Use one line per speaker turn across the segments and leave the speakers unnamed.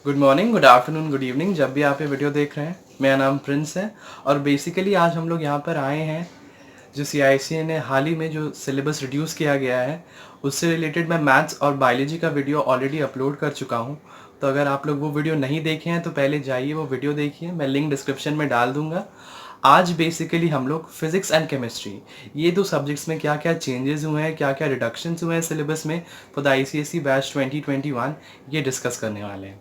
Good morning, good afternoon, good evening, जब भी आप ये वीडियो देख रहे हैं। मेरा नाम प्रिंस है और बेसिकली आज हम लोग यहाँ पर आए हैं जो CICA ने हाल ही में जो सिलेबस रिड्यूस किया गया है उससे रिलेटेड मैं मैथ्स और बायोलॉजी का वीडियो ऑलरेडी अपलोड कर चुका हूँ। तो अगर आप लोग वो वीडियो नहीं देखे हैं तो पहले जाइए वो वीडियो देखिए, मैं लिंक डिस्क्रिप्शन में डाल दूँगा। आज बेसिकली हम लोग फिज़िक्स एंड केमिस्ट्री ये दो सब्जेक्ट्स में क्या क्या चेंजेस हुए हैं, क्या क्या रिडक्शंस हुए हैं सिलेबस में फॉर द ICSE बैच 2021 ये डिस्कस करने वाले हैं।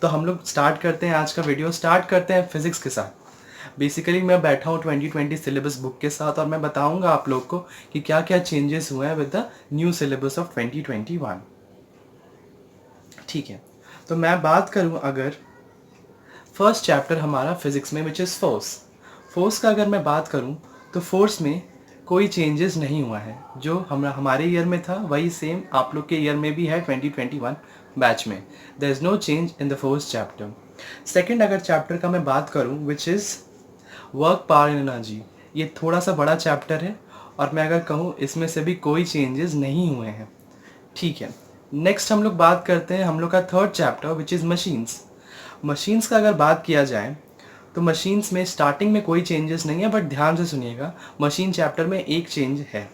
तो हम लोग स्टार्ट करते हैं, आज का वीडियो स्टार्ट करते हैं फिज़िक्स के साथ। बेसिकली मैं बैठा हूँ 2020 सिलेबस बुक के साथ और मैं बताऊंगा आप लोग को कि क्या क्या चेंजेस हुए हैं with the new syllabus of 2021। ठीक है, तो मैं बात करूँ अगर फर्स्ट चैप्टर हमारा फिज़िक्स में विच इज़ फोर्स का अगर मैं बात करूँ तो फोर्स में कोई चेंजेस नहीं हुआ है। जो हमारे ईयर में था वही सेम आप लोग के ईयर में भी है 2021 बैच में। There is no change in the first chapter. Second अगर चैप्टर का मैं बात करूँ which is work power and energy, ये थोड़ा सा बड़ा चैप्टर है और मैं अगर कहूँ इसमें से भी कोई चेंजेस नहीं हुए हैं। ठीक है, नेक्स्ट हम लोग बात करते हैं हम लोग का third chapter which is machines का अगर बात किया जाए तो मशीन्स में स्टार्टिंग में कोई चेंजेस नहीं है, बट ध्यान से सुनिएगा मशीन चैप्टर में एक चेंज है।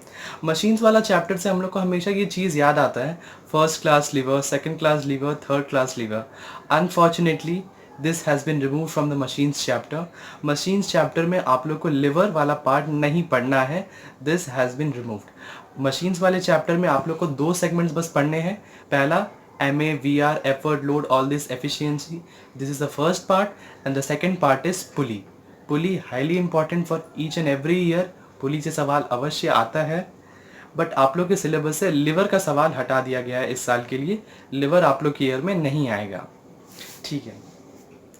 मशीन्स वाला चैप्टर से हम लोग को हमेशा ये चीज़ याद आता है, first class lever, second class lever, third class lever. Unfortunately this has been remove from the machines chapter. Machines chapter में आप लोग को लिवर वाला पार्ट नहीं पढ़ना है, this has been removed. Machines वाले चैप्टर में आप लोग को दो सेगमेंट्स बस पढ़ने हैं। पहला MA, VR, effort, load, all this efficiency. This is the first part, and the second part is pulley. Pulley highly important for each and every year. पुली से सवाल अवश्य आता है, बट आप लोग के सिलेबस से लिवर का सवाल हटा दिया गया है इस साल के लिए। लिवर आप लोग के ईयर में नहीं आएगा। ठीक है,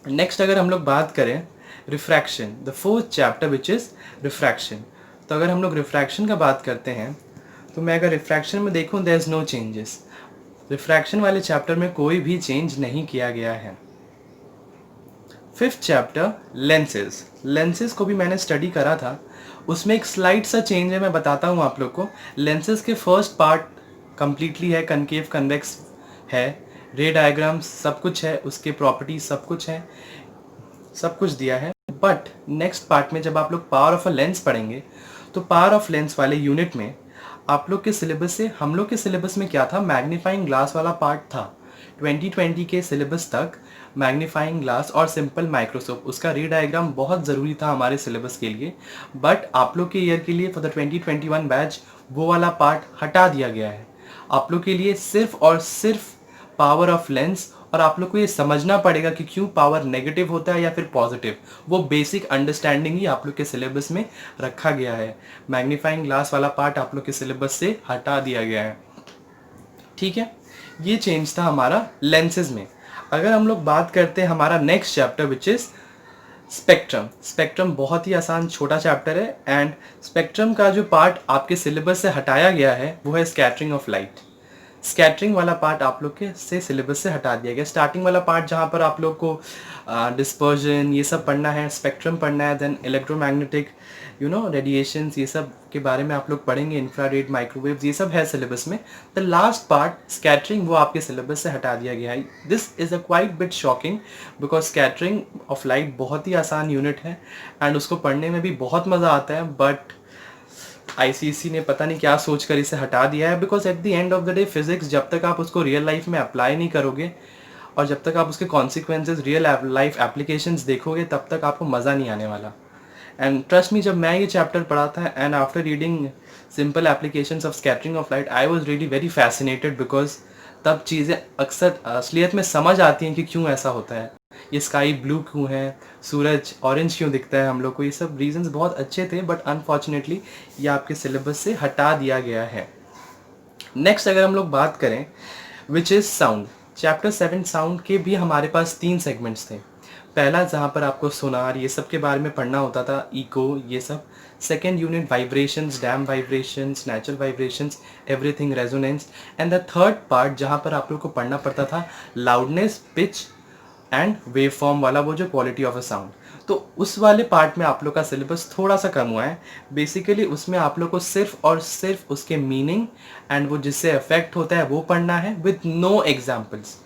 नेक्स्ट अगर हम लोग बात करें refraction, the fourth chapter which is refraction. तो अगर हम लोग रिफ्रैक्शन का बात करते हैं तो मैं अगर रिफ्रैक्शन में देखूँ there is no changes. Refraction वाले चैप्टर में कोई भी चेंज नहीं किया गया है। फिफ्थ चैप्टर लेंसेज को भी मैंने स्टडी करा था, उसमें एक स्लाइड सा चेंज है, मैं बताता हूँ आप लोग को। लेंसेज के फर्स्ट पार्ट कंप्लीटली है, कनकेव कन्वेक्स है, रे डायग्राम सब कुछ है, उसके प्रॉपर्टीज सब कुछ है, सब कुछ दिया है। बट नेक्स्ट पार्ट में जब आप लोग पावर ऑफ अ लेंस पढ़ेंगे तो पावर ऑफ लेंस वाले यूनिट में आप लोग के सिलेबस से, हम लोग के सिलेबस में क्या था, मैग्नीफाइंग ग्लास वाला पार्ट था। 2020 के सिलेबस तक मैग्नीफाइंग ग्लास और सिंपल माइक्रोस्कोप, उसका री डायग्राम बहुत ज़रूरी था हमारे सिलेबस के लिए। बट आप लोग के ईयर के लिए फॉर द 2021 बैच वो वाला पार्ट हटा दिया गया है। आप लोग के लिए सिर्फ और सिर्फ पावर ऑफ लेंस, और आप लोग को ये समझना पड़ेगा कि क्यों पावर नेगेटिव होता है या फिर पॉजिटिव, वो बेसिक अंडरस्टैंडिंग ही आप लोग के सिलेबस में रखा गया है। मैग्नीफाइंग ग्लास वाला पार्ट आप लोग के सिलेबस से हटा दिया गया है। ठीक है, ये चेंज था हमारा लेंसेज में। अगर हम लोग बात करते हैं हमारा next chapter which is spectrum बहुत ही आसान छोटा चैप्टर है, एंड स्पेक्ट्रम का जो पार्ट आपके सिलेबस से हटाया गया है वो है स्कैटरिंग ऑफ लाइट। स्कैटरिंग वाला पार्ट आप लोग के से सिलेबस से हटा दिया गया। स्टार्टिंग वाला पार्ट जहाँ पर आप लोग को डिस्पर्जन ये सब पढ़ना है, स्पेक्ट्रम पढ़ना है, देन इलेक्ट्रोमैग्नेटिक रेडिएशंस ये सब के बारे में आप लोग पढ़ेंगे, इंफ्रारेड, माइक्रोवेव्स ये सब है सिलेबस में। द लास्ट पार्ट स्कैटरिंग वो आपके सिलेबस से हटा दिया गया है। This is a quite bit shocking because scattering of light बहुत ही आसान यूनिट है एंड उसको पढ़ने में भी बहुत मज़ा आता है, बट ICSE ने पता नहीं क्या सोचकर इसे हटा दिया है। Because at the end of the day physics जब तक आप उसको रियल लाइफ में अप्लाई नहीं करोगे और जब तक आप उसके कॉन्सिक्वेंसेज रियल लाइफ एप्लीकेशंस देखोगे तब तक आपको मज़ा नहीं आने वाला। एंड ट्रस्ट मी, जब मैं ये चैप्टर पढ़ा था and after reading simple applications of scattering of light I was really very fascinated, because तब चीज़ें अक्सर असलियत में समझ आती हैं कि क्यों ऐसा होता है, ये स्काई ब्लू क्यों है, सूरज ऑरेंज क्यों दिखता है हम लोग को, ये सब रीजंस बहुत अच्छे थे, बट अनफॉर्चुनेटली ये आपके सिलेबस से हटा दिया गया है। नेक्स्ट अगर हम लोग बात करें which is sound, chapter 7 sound के भी हमारे पास 3 सेगमेंट्स थे। पहला जहाँ पर आपको सोनार ये सब के बारे में पढ़ना होता था, इको ये सब। Second unit vibrations, dam vibrations, natural vibrations, everything, resonance. And the third part जहाँ पर आप लोग को पढ़ना पड़ता था loudness, pitch and wave form वाला, वो जो क्वालिटी ऑफ अ साउंड। तो उस वाले पार्ट में आप लोग का सिलेबस थोड़ा सा कम हुआ है। बेसिकली उसमें आप लोग को सिर्फ और सिर्फ उसके मीनिंग एंड वो जिससे अफेक्ट होता है वो पढ़ना है with no examples.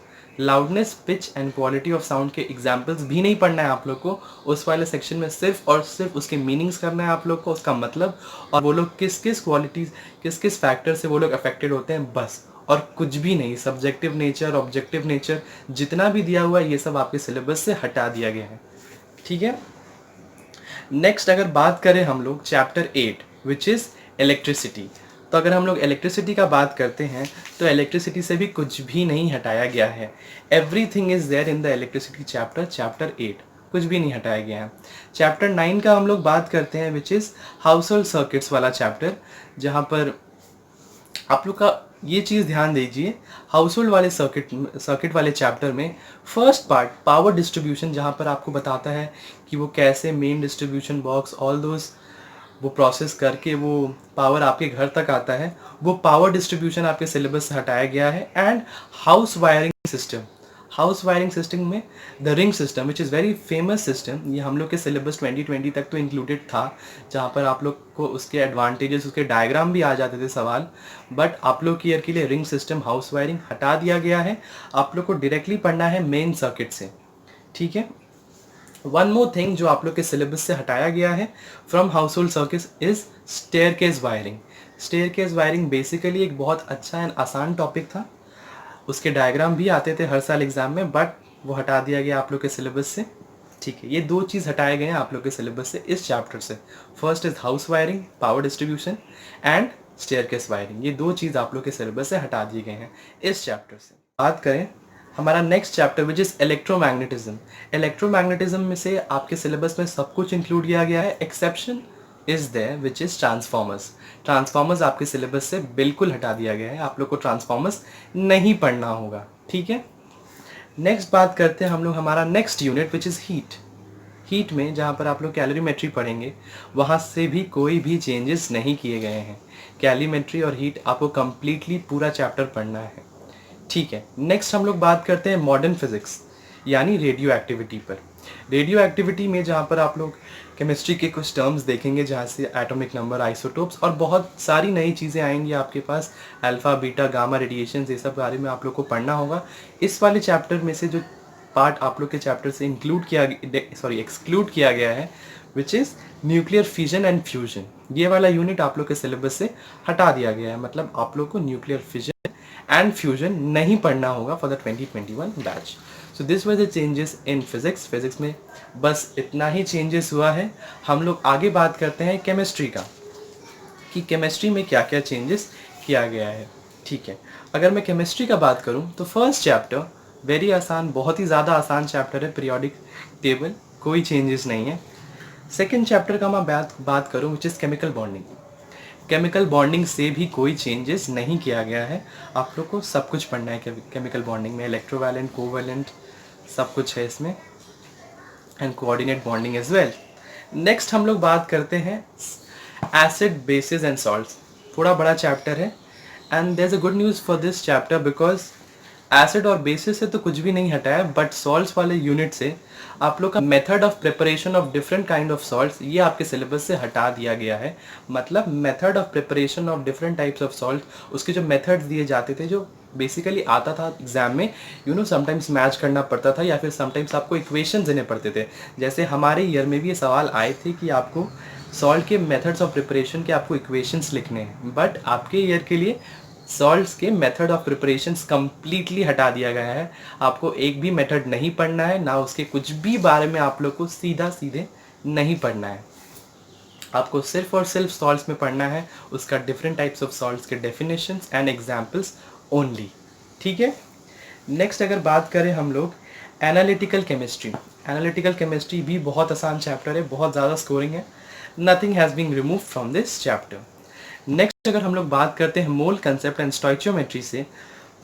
Loudness, pitch and quality of sound के एग्जाम्पल्स भी नहीं पढ़ना है आप लोग को। उस वाले सेक्शन में सिर्फ और सिर्फ उसके मीनिंग्स करना है आप लोग को, उसका मतलब, और वो लोग किस किस क्वालिटीज़, किस किस फैक्टर से वो लोग अफेक्टेड होते हैं, बस। और कुछ भी नहीं, सब्जेक्टिव नेचर, ऑब्जेक्टिव नेचर, जितना भी दिया हुआ है ये सब आपके सिलेबस से हटा दिया गया है। ठीक है। नेक्स्ट अगर बात करें हम लोग चैप्टर 8 विच इज़ इलेक्ट्रिसिटी, तो अगर हम लोग इलेक्ट्रिसिटी का बात करते हैं तो इलेक्ट्रिसिटी से भी कुछ भी नहीं हटाया गया है। Everything is there in the electricity chapter 8, कुछ भी नहीं हटाया गया है। चैप्टर 9 का हम लोग बात करते हैं which is house hold circuits वाला चैप्टर, जहाँ पर आप लोग का ये चीज़ ध्यान दीजिए, हाउस होल्ड वाले सर्किट वाले चैप्टर में फर्स्ट पार्ट पावर डिस्ट्रीब्यूशन, जहाँ पर आपको बताता है कि वो कैसे main distribution box all those वो प्रोसेस करके वो पावर आपके घर तक आता है, वो पावर डिस्ट्रीब्यूशन आपके सिलेबस से हटाया गया है। एंड हाउस वायरिंग सिस्टम में the ring system which is very famous system, ये हम लोग के सिलेबस 2020 तक तो इंक्लूडेड था, जहाँ पर आप लोग को उसके एडवांटेजेस, उसके डायग्राम भी आ जाते थे सवाल। बट आप लोग की ईयर के लिए रिंग सिस्टम, हाउस वायरिंग हटा दिया गया है। आप लोग को डायरेक्टली पढ़ना है मेन सर्किट से। ठीक है। वन मोर थिंग जो आप लोग के सिलेबस से हटाया गया है from house hold circuits is staircase wiring. Staircase wiring basically एक बहुत अच्छा एंड आसान टॉपिक था, उसके डायग्राम भी आते थे हर साल एग्जाम में, बट वो हटा दिया गया आप लोग के सिलेबस से। ठीक है, ये दो चीज़ हटाए गए हैं आप लोग के सिलेबस से इस चैप्टर से। First is house wiring, power distribution and staircase wiring, ये दो चीज़ आप लोग के सिलेबस से हटा दिए गए हैं इस चैप्टर से। बात करें हमारा next chapter which is electromagnetism. Electromagnetism में से आपके सिलेबस में सब कुछ इंक्लूड किया गया है, exception is there which is transformers. Transformers आपके सिलेबस से बिल्कुल हटा दिया गया है, आप लोग को ट्रांसफॉर्मर्स नहीं पढ़ना होगा। ठीक है। नेक्स्ट बात करते हैं हम लोग हमारा next unit which is heat. Heat में जहाँ पर आप लोग कैलोरीमेट्री पढ़ेंगे, वहाँ से भी कोई भी चेंजेस नहीं किए गए हैं। कैलोरीमेट्री और हीट आपको कंप्लीटली पूरा चैप्टर पढ़ना है। ठीक है। नेक्स्ट हम लोग बात करते हैं मॉडर्न फिजिक्स यानी रेडियो एक्टिविटी पर। रेडियो एक्टिविटी में जहाँ पर आप लोग केमिस्ट्री के कुछ टर्म्स देखेंगे, जहाँ से एटॉमिक नंबर, आइसोटोप्स और बहुत सारी नई चीज़ें आएंगी आपके पास, अल्फ़ा, बीटा, गामा रेडिएशन, ये सब बारे में आप लोग को पढ़ना होगा। इस वाले चैप्टर में से जो पार्ट आप लोग के चैप्टर से एक्सक्लूड किया गया है which is nuclear fission and fusion, ये वाला यूनिट आप लोग के सिलेबस से हटा दिया गया है। मतलब आप लोग को न्यूक्लियर फिजन एंड फ्यूजन नहीं पढ़ना होगा for the 2021 batch. So this was the changes in physics. Physics में बस इतना ही चेंजेस हुआ है। हम लोग आगे बात करते हैं केमिस्ट्री का, कि केमिस्ट्री में क्या क्या चेंजेस किया गया है। ठीक है। अगर मैं केमिस्ट्री का बात करूं तो फर्स्ट चैप्टर वेरी आसान, बहुत ही ज़्यादा आसान चैप्टर है, पीरियोडिक टेबल, कोई चेंजेस नहीं है। सेकेंड चैप्टर का मैं बात करूं which is chemical bonding. Chemical bonding से भी कोई चेंजेस नहीं किया गया है, आप लोग को सब कुछ पढ़ना है केमिकल बॉन्डिंग में। इलेक्ट्रोवैलेंट, कोवैलेंट सब कुछ है इसमें, and coordinate bonding as well. Next हम लोग बात करते हैं एसिड, बेसिस एंड सॉल्ट्स। थोड़ा बड़ा चैप्टर है and there is a good news for this chapter because acid और बेसिस से तो कुछ भी नहीं हटाया, बट सॉल्ट्स वाले यूनिट से आप लोग का method of preparation of different kind of salts, ये आपके सिलेबस से हटा दिया गया है। मतलब method of preparation of different types of salt, उसके जो मेथड्स दिए जाते थे, जो बेसिकली आता था एग्जाम में, समटाइम्स मैच करना पड़ता था या फिर समटाइम्स आपको इक्वेशन देने पड़ते थे। जैसे हमारे ईयर में भी ये सवाल आए थे कि आपको सॉल्ट के मेथड्स ऑफ प्रिपरेशन के आपको इक्वेशंस लिखने हैं, बट आपके ईयर के लिए सॉल्ट्स के मेथड ऑफ प्रिपरेशंस कम्प्लीटली हटा दिया गया है। आपको एक भी मेथड नहीं पढ़ना है, ना उसके कुछ भी बारे में आप लोग को सीधे नहीं पढ़ना है। आपको सिर्फ और सिर्फ सॉल्ट्स में पढ़ना है, उसका डिफरेंट टाइप्स ऑफ सॉल्ट्स के डेफिनेशंस एंड एग्जाम्पल्स ओनली। ठीक है। नेक्स्ट अगर बात करें हम लोग एनालिटिकल केमिस्ट्री। एनालिटिकल केमिस्ट्री भी बहुत आसान चैप्टर है, बहुत ज़्यादा स्कोरिंग है। Nothing has been remove from this chapter. Next अगर हम लोग बात करते हैं मोल कंसेप्ट एंड स्टोइचियोमेट्री से,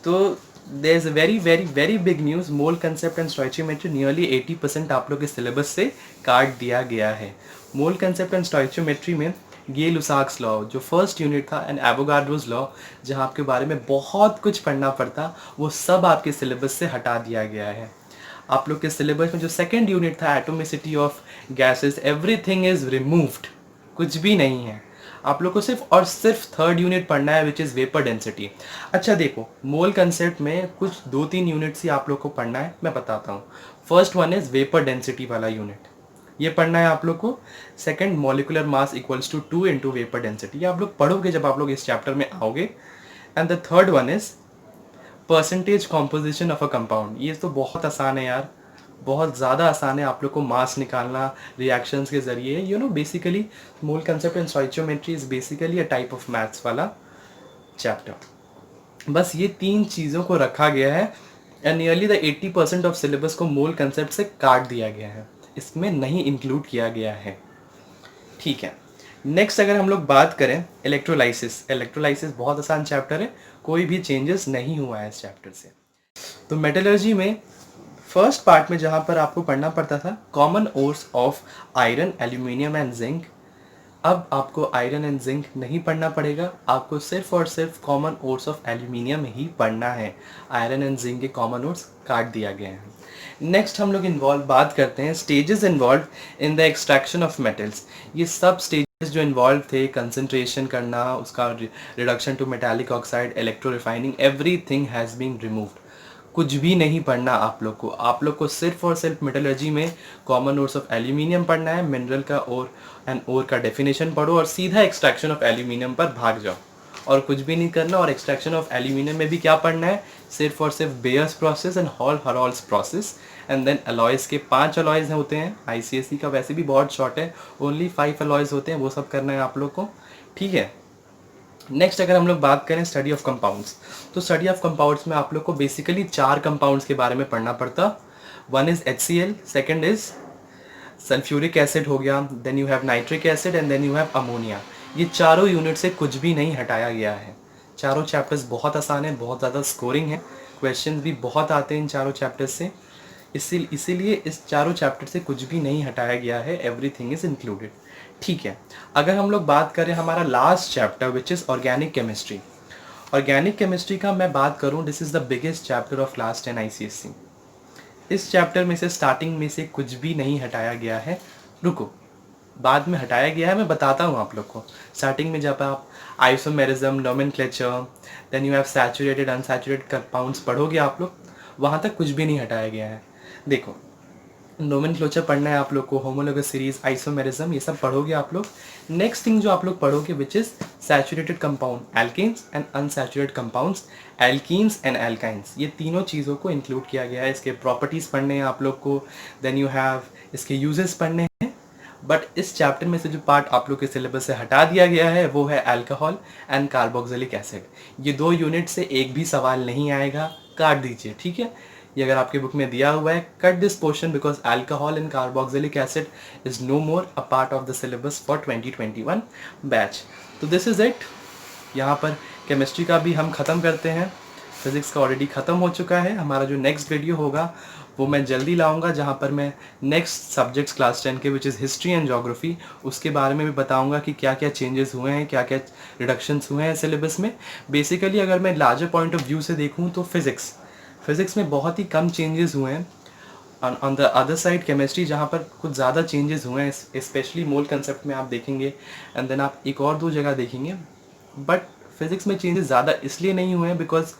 तो there is a very very very big news. Mole concept and stoichiometry nearly 80% आप लोग के सिलेबस से काट दिया गया है। मोल कंसेप्ट एंड स्टोइचियोमेट्री में गे-लुसाक्स लॉ जो फर्स्ट यूनिट था एंड एवोगाड्रोस लॉ, जहाँ आपके बारे में बहुत कुछ पढ़ना पड़ता, वो सब आपके सिलेबस से हटा दिया गया है। आप लोग के सिलेबस में जो सेकेंड यूनिट था atomicity of gases, everything is removed, कुछ भी नहीं है। आप लोग को सिर्फ और सिर्फ थर्ड यूनिट पढ़ना है, विच इज़ वेपर डेंसिटी। अच्छा देखो, मोल कंसेप्ट में कुछ 2-3 यूनिट्स ही आप लोग को पढ़ना है, मैं बताता हूँ। First one is vapour density वाला यूनिट, ये पढ़ना है आप लोग को। Second, molecular mass equals to 2 into vapour density, ये आप लोग पढ़ोगे जब आप लोग इस चैप्टर में आओगे। And the third one is percentage composition of a compound. ये तो बहुत आसान है यार, बहुत ज़्यादा आसान है। आप लोग को मास निकालना रिएक्शंस के ज़रिए, you know basically mole concept and stoichiometry is basically a type of maths वाला चैप्टर। बस ये 3 चीज़ों को रखा गया है and nearly the 80% of syllabus को मोल कंसेप्ट से काट दिया गया है, इसमें नहीं इंक्लूड किया गया है। ठीक है, नेक्स्ट अगर हम लोग बात करें इलेक्ट्रोलाइसिस, इलेक्ट्रोलाइसिस बहुत आसान चैप्टर है, कोई भी चेंजेस नहीं हुआ है इस चैप्टर से। तो मेटलर्जी में फर्स्ट पार्ट में जहाँ पर आपको पढ़ना पड़ता था common ores of iron, aluminium and zinc, अब आपको आयरन एंड जिंक नहीं पढ़ना पड़ेगा, आपको सिर्फ और सिर्फ कॉमन ओर्स ऑफ एल्यूमिनियम ही पढ़ना है। आयरन एंड जिंक के कॉमन ओर्स काट दिया गया है। नेक्स्ट हम लोग बात करते हैं stages involve in the extraction of metals. ये सब स्टेजेस जो इन्वॉल्व थे, कंसंट्रेशन करना, उसका reduction to metallic oxide, electro refining, everything has been removed. कुछ भी नहीं पढ़ना आप लोग को सिर्फ और सिर्फ मेटलर्जी में कॉमन ओर्स ऑफ एल्यूमिनियम पढ़ना है, मिनरल का ओर एंड ओर का डेफिनेशन पढ़ो और सीधा एक्सट्रैक्शन ऑफ एल्यूमिनियम पर भाग जाओ, और कुछ भी नहीं करना। और एक्सट्रैक्शन ऑफ एल्यूमिनियम में भी क्या पढ़ना है, सिर्फ और सिर्फ Bayer's process and Hall Heroult's process. And then alloys के 5 अलॉयज़ होते हैं, आईसीएसई का वैसे भी बहुत शॉर्ट है, ओनली 5 अलॉयज़ होते हैं, वो सब करना है आप लोग को। ठीक है, नेक्स्ट अगर हम लोग बात करें स्टडी ऑफ कंपाउंड्स, तो स्टडी ऑफ कंपाउंड्स में आप लोग को बेसिकली 4 कंपाउंड्स के बारे में पढ़ना पड़ता। One is HCl, second is sulphuric acid हो गया, then you have nitric acid and then you have ammonia. ये चारों यूनिट से कुछ भी नहीं हटाया गया है। चारों चैप्टर्स बहुत आसान है, बहुत ज़्यादा स्कोरिंग है, क्वेश्चंस भी बहुत आते हैं इन चारों चैप्टर्स से, इसीलिए इस चारों चैप्टर से कुछ भी नहीं हटाया गया है, एवरीथिंग इज़ इंक्लूडेड। ठीक है, अगर हम लोग बात करें हमारा last chapter which is organic chemistry, organic chemistry का मैं बात करूं, this is the biggest chapter of class 10 ICSE। इस चैप्टर में से स्टार्टिंग में से कुछ भी नहीं हटाया गया है, रुको बाद में हटाया गया है, मैं बताता हूँ आप लोग को। स्टार्टिंग में जब आप isomerism, nomenclature, then you have saturated unsaturated compounds पढ़ोगे आप लोग, वहाँ तक कुछ भी नहीं हटाया गया है। देखो नोमेनक्लेचर पढ़ना है आप लोग को, होमोलोगस सीरीज, आइसोमेरिज्म, ये सब पढ़ोगे आप लोग। नेक्स्ट थिंग जो आप लोग पढ़ोगे which is saturated compound, alkanes and unsaturated compounds, alkenes and alkynes, ये तीनों चीज़ों को इंक्लूड किया गया है। इसके प्रॉपर्टीज़ पढ़ने हैं आप लोग को, देन यू हैव इसके यूजेस पढ़ने हैं। बट इस चैप्टर में से जो पार्ट आप लोग के सिलेबस से हटा दिया गया है वो है अल्कोहल एंड कार्बोक्सिलिक एसिड। ये 2 यूनिट से एक भी सवाल नहीं आएगा, काट दीजिए। ठीक है, ये अगर आपके बुक में दिया हुआ है, cut this portion because alcohol and carboxylic acid is no more a part of the syllabus for 2021 batch. तो दिस इज़ इट। यहाँ पर केमिस्ट्री का भी हम ख़त्म करते हैं, फिज़िक्स का ऑलरेडी ख़त्म हो चुका है। हमारा जो नेक्स्ट वीडियो होगा वो मैं जल्दी लाऊंगा, जहाँ पर मैं नेक्स्ट सब्जेक्ट्स क्लास 10 के which is history and geography, उसके बारे में भी बताऊंगा कि क्या क्या चेंजेस हुए हैं, क्या क्या रिडक्शंस हुए हैं सिलेबस में। बेसिकली अगर मैं लार्जर पॉइंट ऑफ व्यू से देखूँ तो फिज़िक्स में बहुत ही कम चेंजेस हुए हैं। On the other side chemistry जहाँ पर कुछ ज़्यादा चेंजेस हुए हैं, स्पेशली मोल कंसेप्ट में आप देखेंगे, एंड देन आप एक और 2 जगह देखेंगे। बट फिज़िक्स में चेंजेस ज़्यादा इसलिए नहीं हुए हैं because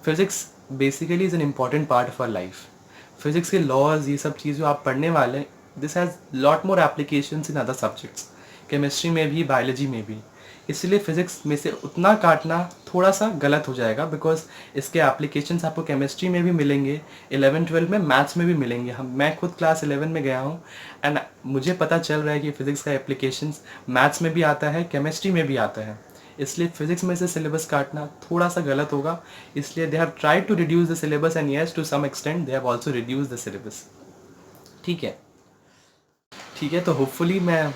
physics basically is an important part of our life. Physics के लॉज, ये सब चीज़ जो आप पढ़ने वाले हैं, this has lot more applications in other subjects, chemistry में भी, बायोलॉजी में भी। इसलिए फ़िज़िक्स में से उतना काटना थोड़ा सा गलत हो जाएगा बिकॉज इसके एप्लीकेशंस आपको केमिस्ट्री में भी मिलेंगे, 11-12 में, मैथ्स में भी मिलेंगे। मैं खुद क्लास 11 में गया हूँ एंड मुझे पता चल रहा है कि फ़िज़िक्स का एप्लीकेशंस मैथ्स में भी आता है, केमिस्ट्री में भी आता है। इसलिए फिज़िक्स में से सिलेबस काटना थोड़ा सा गलत होगा, इसलिए they have tried to reduce the syllabus and yes to some extent they have also reduce the syllabus. ठीक है, तो होपफुली मैं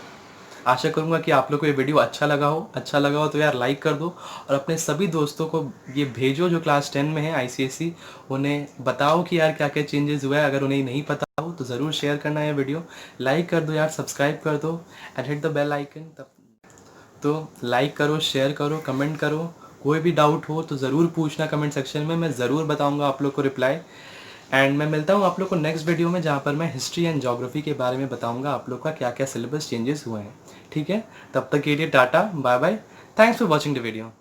आशा करूँगा कि आप लोग को ये वीडियो अच्छा लगा हो तो यार लाइक कर दो और अपने सभी दोस्तों को ये भेजो जो क्लास 10 में है ICSE, उन्हें बताओ कि यार क्या क्या चेंजेस हुआ है। अगर उन्हें नहीं पता हो तो ज़रूर शेयर करना है वीडियो, लाइक कर दो यार, सब्सक्राइब कर दो and hit the bell icon. तो लाइक करो, शेयर करो, कमेंट करो, कोई भी डाउट हो तो ज़रूर पूछना कमेंट सेक्शन में, मैं ज़रूर बताऊंगा आप लोग को रिप्लाई। एंड मैं मिलता हूँ आप लोग को नेक्स्ट वीडियो में, जहाँ पर मैं हिस्ट्री एंड ज्योग्राफी के बारे में बताऊंगा आप लोग का क्या क्या सिलेबस चेंजेस हुए हैं। ठीक है, तब तक के लिए tata, bye bye, thanks for watching the video.